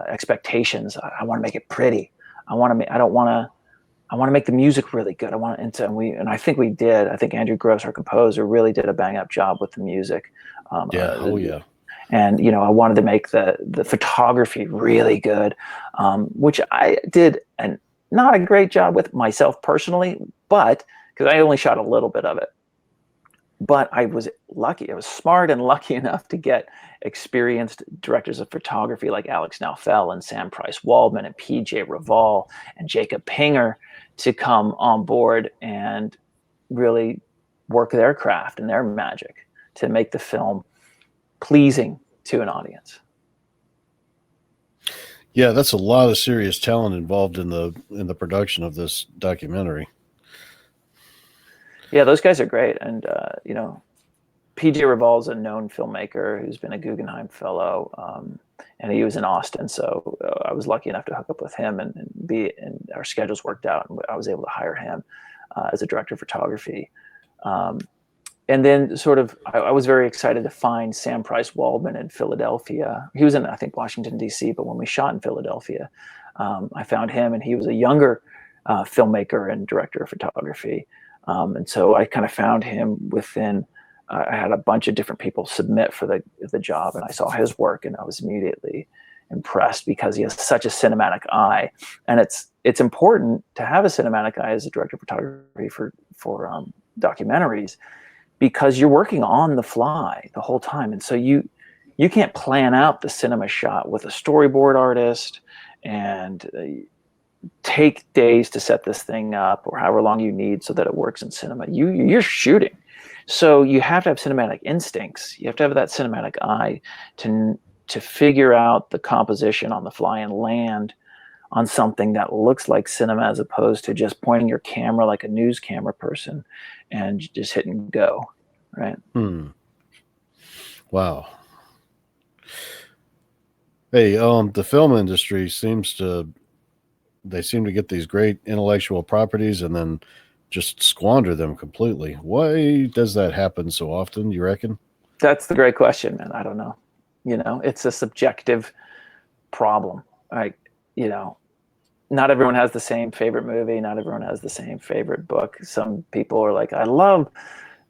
expectations. I want to make it pretty. I want to make the music really good. And I think we did. I think Andrew Gross, our composer, really did a bang up job with the music. Yeah. And I wanted to make the photography really good, which I did not a great job with myself personally, but because I only shot a little bit of it. But I was lucky. I was smart and lucky enough to get experienced directors of photography like Alex Naufel and Sam Price Waldman and PJ Reval and Jacob Pinger to come on board and really work their craft and their magic to make the film pleasing to an audience. Yeah, that's a lot of serious talent involved in the production of this documentary. Yeah, those guys are great. And, PJ Reval is a known filmmaker who's been a Guggenheim Fellow, and he was in Austin. So I was lucky enough to hook up with him and our schedules worked out, and I was able to hire him as a director of photography. And then I was very excited to find Sam Price Waldman in Philadelphia. He was in, I think, Washington, D.C., but when we shot in Philadelphia, I found him, and he was a younger filmmaker and director of photography. And so I kind of found him within, I had a bunch of different people submit for the job, and I saw his work, and I was immediately impressed because he has such a cinematic eye. And it's important to have a cinematic eye as a director of photography for documentaries, because you're working on the fly the whole time. And so you can't plan out the cinema shot with a storyboard artist and take days to set this thing up, or however long you need so that it works in cinema. You're shooting. So you have to have cinematic instincts. You have to have that cinematic eye to figure out the composition on the fly and land on something that looks like cinema, as opposed to just pointing your camera like a news camera person and just hit and go, right? Wow. Hey, the film industry seem to get these great intellectual properties and then just squander them completely. Why does that happen so often, you reckon? That's the great question, man. I don't know. It's a subjective problem. Like, not everyone has the same favorite movie. Not everyone has the same favorite book. Some people are like, I love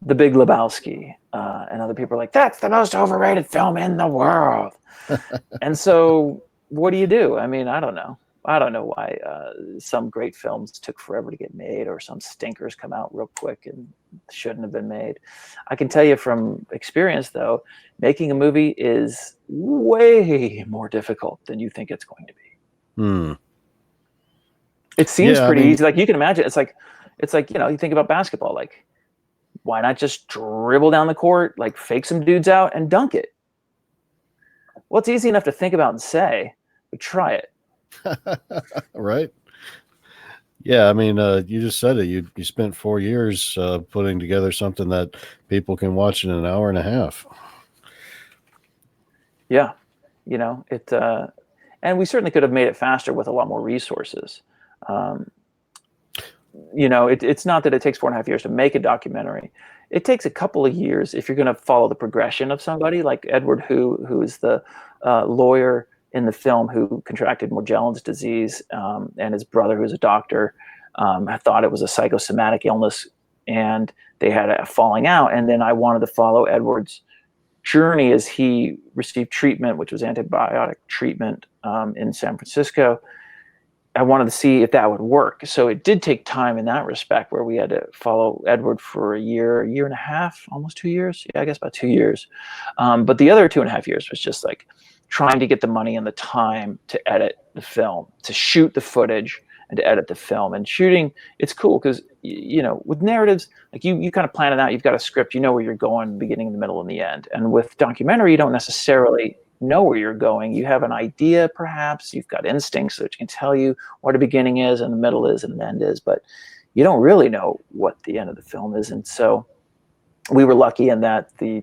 The Big Lebowski. And other people are like, that's the most overrated film in the world. And so what do you do? I mean, I don't know. I don't know why some great films took forever to get made, or some stinkers come out real quick and shouldn't have been made. I can tell you from experience, though, making a movie is way more difficult than you think it's going to be. It seems pretty easy. Like, you can imagine, it's like, you think about basketball, like, why not just dribble down the court, like fake some dudes out and dunk it? Well, it's easy enough to think about and say, but try it. Right. Yeah, I mean, you just said it. You spent 4 years putting together something that people can watch in an hour and a half. Yeah, it, and we certainly could have made it faster with a lot more resources. Um, it's not that it takes 4.5 years to make a documentary. It takes a couple of years if you're going to follow the progression of somebody like Edward, who is the lawyer in the film who contracted Morgellons disease, and his brother, who's a doctor, thought it was a psychosomatic illness, and they had a falling out. And then I wanted to follow Edward's journey as he received treatment, which was antibiotic treatment in San Francisco. I wanted to see if that would work. So it did take time in that respect, where we had to follow Edward for a year and a half, almost 2 years. Yeah, I guess about 2 years. But the other 2.5 years was just like trying to get the money and the time to edit the film, to shoot the footage and to edit the film. And shooting, it's cool because, with narratives, like you kind of plan it out. You've got a script, you know where you're going, the beginning, the middle, and the end. And with documentary, you don't necessarily know where you're going. You have an idea, perhaps. You've got instincts that can tell you what a beginning is and the middle is and the end is, but you don't really know what the end of the film is. And so we were lucky in that the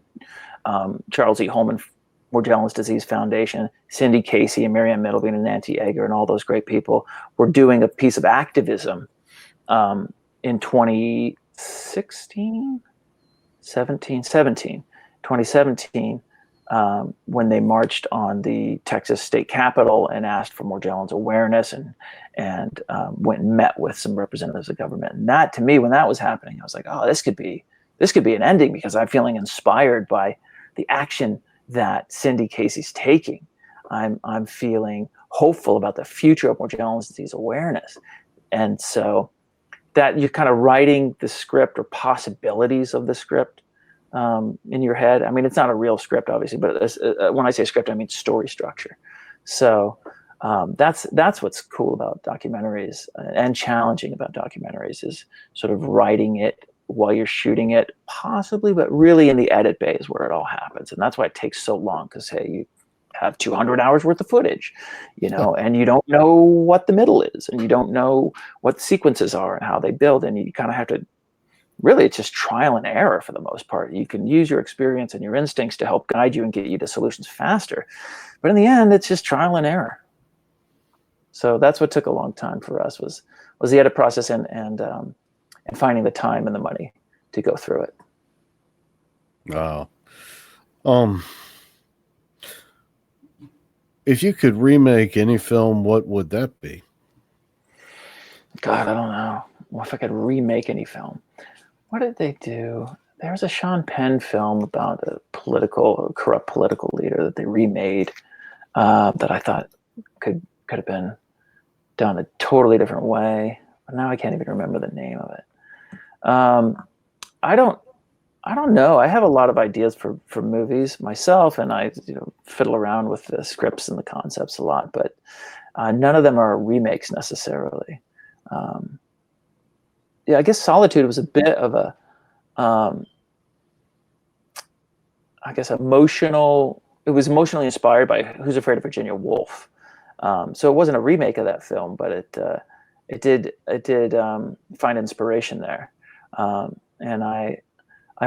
Charles E. Holman Morgellons Disease Foundation, Cindy Casey and Marianne Middleby and Nancy Egger and all those great people were doing a piece of activism in 2016, 2017, when they marched on the Texas state capitol and asked for Morgellons awareness, and went and met with some representatives of government. And that, to me, when that was happening, I was like, oh, this could be an ending, because I'm feeling inspired by the action that Cindy Casey's taking. I'm feeling hopeful about the future of Morgellons disease awareness. And so that you're kind of writing the script or possibilities of the script in your head. I mean, it's not a real script, obviously, but when I say script, I mean story structure. So that's what's cool about documentaries and challenging about documentaries, is sort of writing it while you're shooting it, possibly, but really in the edit bay is where it all happens. And that's why it takes so long, because, hey, you have 200 hours worth of footage, and you don't know what the middle is, and you don't know what sequences are and how they build. And you kind of have to, really, it's just trial and error for the most part. You can use your experience and your instincts to help guide you and get you to solutions faster. But in the end, it's just trial and error. So that's what took a long time for us, was the edit process and finding the time and the money to go through it. Wow. If you could remake any film, what would that be? God, I don't know. Well, if I could remake any film, what did they do? There was a Sean Penn film about a corrupt political leader that they remade, that I thought could have been done a totally different way. But now I can't even remember the name of it. I don't know. I have a lot of ideas for movies myself, and I fiddle around with the scripts and the concepts a lot, but none of them are remakes necessarily. Yeah, I guess Solitude was a bit of a, I guess, emotional. It was emotionally inspired by Who's Afraid of Virginia Woolf. So it wasn't a remake of that film, but it did find inspiration there. And I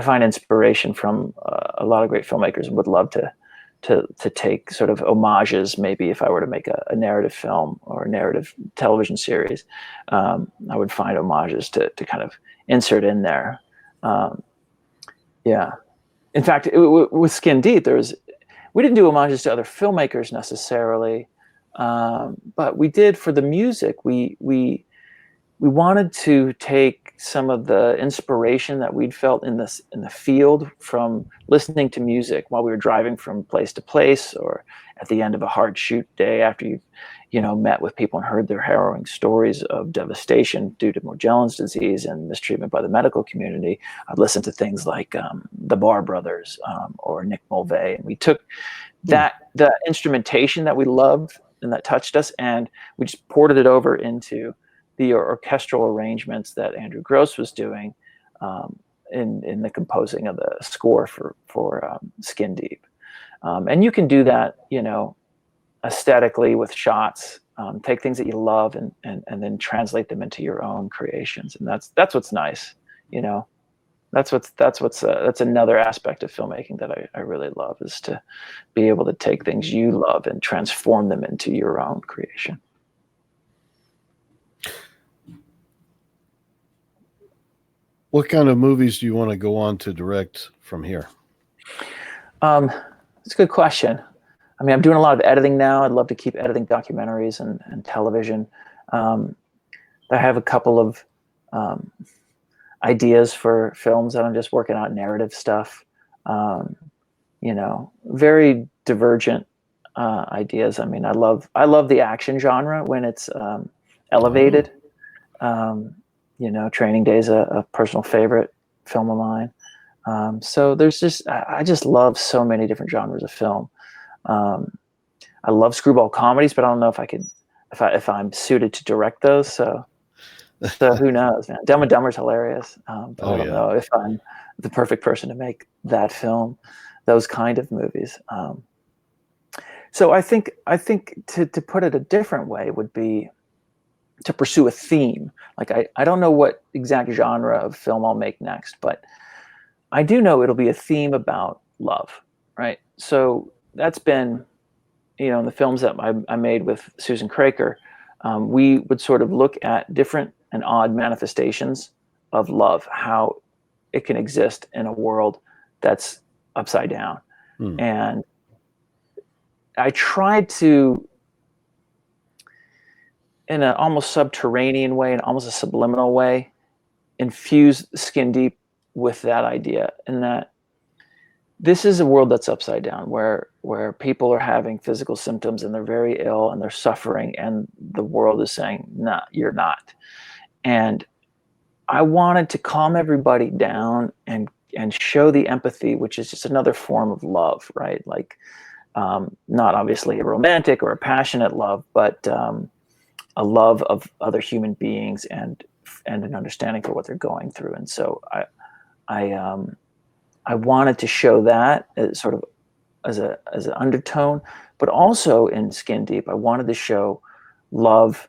find inspiration from a lot of great filmmakers, and would love to take sort of homages. Maybe if I were to make a narrative film or a narrative television series, I would find homages to kind of insert in there. Yeah. In fact, with Skin Deep, we didn't do homages to other filmmakers necessarily, but we did for the music. We wanted to take some of the inspiration that we'd felt in the field from listening to music while we were driving from place to place, or at the end of a hard shoot day after you've met with people and heard their harrowing stories of devastation due to Morgellons disease and mistreatment by the medical community. I'd listen to things like the Barr Brothers or Nick Mulvey, and we took the instrumentation that we loved and that touched us, and we just ported it over into the orchestral arrangements that Andrew Gross was doing in the composing of the score for Skin Deep. And you can do that, aesthetically with shots. take things that you love and then translate them into your own creations. And that's what's nice, you know. That's another aspect of filmmaking that I really love, is to be able to take things you love and transform them into your own creation. What kind of movies do you want to go on to direct from here? It's a good question. I mean, I'm doing a lot of editing now. I'd love to keep editing documentaries and television. I have a couple of ideas for films that I'm just working out, narrative stuff. You know, very divergent ideas. I mean, I love the action genre when it's elevated. You know, Training Day is a personal favorite film of mine. So I just love so many different genres of film. I love screwball comedies, but I don't know if I'm suited to direct those. So who knows, man? Dumb and Dumber's hilarious. But I don't know if I'm the perfect person to make that film, those kind of movies. So I think to put it a different way would be to pursue a theme. Like I don't know what exact genre of film I'll make next, but I do know it'll be a theme about love, right? So that's been, you know, in the films that I made with Susan Craker, we would sort of look at different and odd manifestations of love, how it can exist in a world that's upside down. And I tried to, in an almost subterranean way, in almost a subliminal way, infuse Skin Deep with that idea, and that this is a world that's upside down, where people are having physical symptoms and they're very ill and they're suffering, and the world is saying, "Nah, you're not." And I wanted to calm everybody down and show the empathy, which is just another form of love, right? Like, not obviously a romantic or a passionate love, but a love of other human beings and an understanding for what they're going through. And so I wanted to show that as sort of as an undertone, but also in Skin Deep, I wanted to show love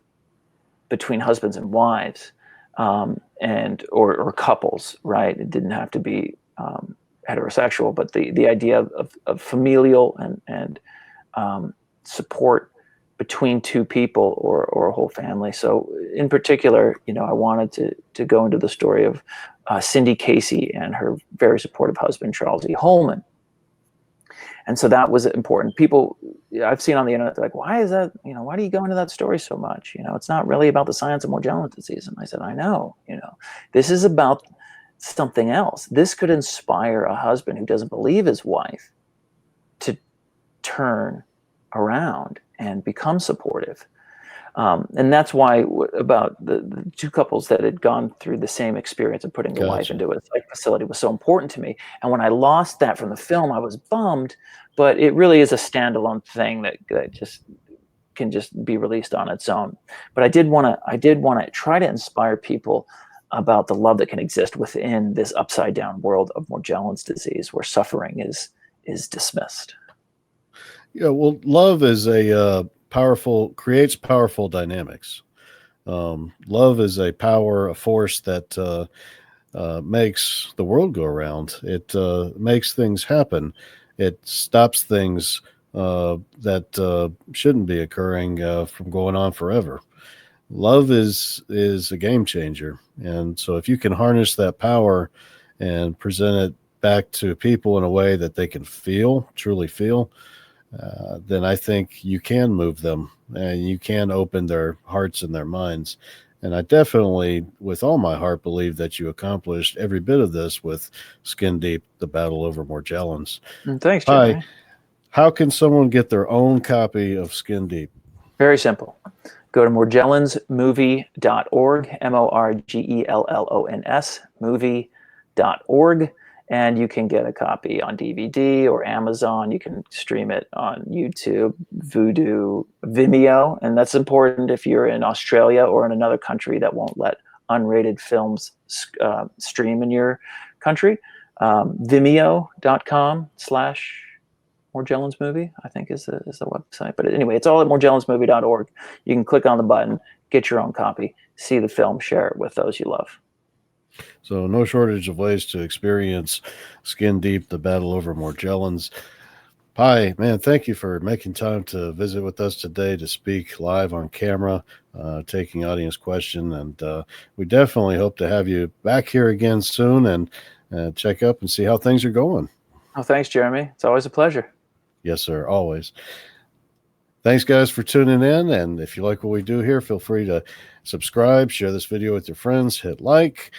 between husbands and wives, and or couples, right? It didn't have to be heterosexual, but the idea of familial and support between two people or a whole family. So in particular, you know, I wanted to go into the story of Cindy Casey and her very supportive husband, Charles E. Holman. And so that was important. People I've seen on the internet, they're like, why is that, you know, why do you go into that story so much? You know, it's not really about the science of Morgellons disease. And I said, I know, you know, this is about something else. This could inspire a husband who doesn't believe his wife to turn around and become supportive. And that's why about the two couples that had gone through the same experience of putting the wife into a psych facility was so important to me. And when I lost that from the film, I was bummed, but it really is a standalone thing that just can just be released on its own. But I did want to try to inspire people about the love that can exist within this upside down world of Morgellons disease, where suffering is dismissed. Yeah, well, love is creates powerful dynamics. Love is a force that makes the world go around. It makes things happen. It stops things that shouldn't be occurring from going on forever. Love is a game changer. And so if you can harness that power and present it back to people in a way that they can truly feel, then I think you can move them and you can open their hearts and their minds. And I definitely, with all my heart, believe that you accomplished every bit of this with Skin Deep, the Battle Over Morgellons. Thanks, Jeremy. How can someone get their own copy of Skin Deep? Very simple. Go to morgellonsmovie.org, MORGELLONS, movie.org. And you can get a copy on DVD or Amazon. You can stream it on YouTube, Vudu, Vimeo. And that's important if you're in Australia or in another country that won't let unrated films stream in your country. Vimeo.com/ Morgellons movie, I think is the website. But anyway, it's all at morgellonsmovie.org. You can click on the button, get your own copy, see the film, share it with those you love. So no shortage of ways to experience Skin Deep, the Battle Over Morgellons. Pi, man, thank you for making time to visit with us today to speak live on camera, taking audience question. And we definitely hope to have you back here again soon and check up and see how things are going. Oh, thanks, Jeremy. It's always a pleasure. Yes, sir. Always. Thanks, guys, for tuning in. And if you like what we do here, feel free to subscribe, share this video with your friends, hit like,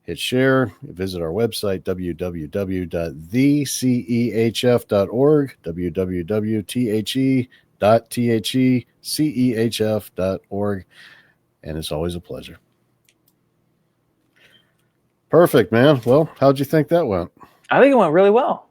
hit share, visit our website, www.thecehf.org, www.the.thecehf.org. And it's always a pleasure. Perfect, man. Well, how'd you think that went? I think it went really well.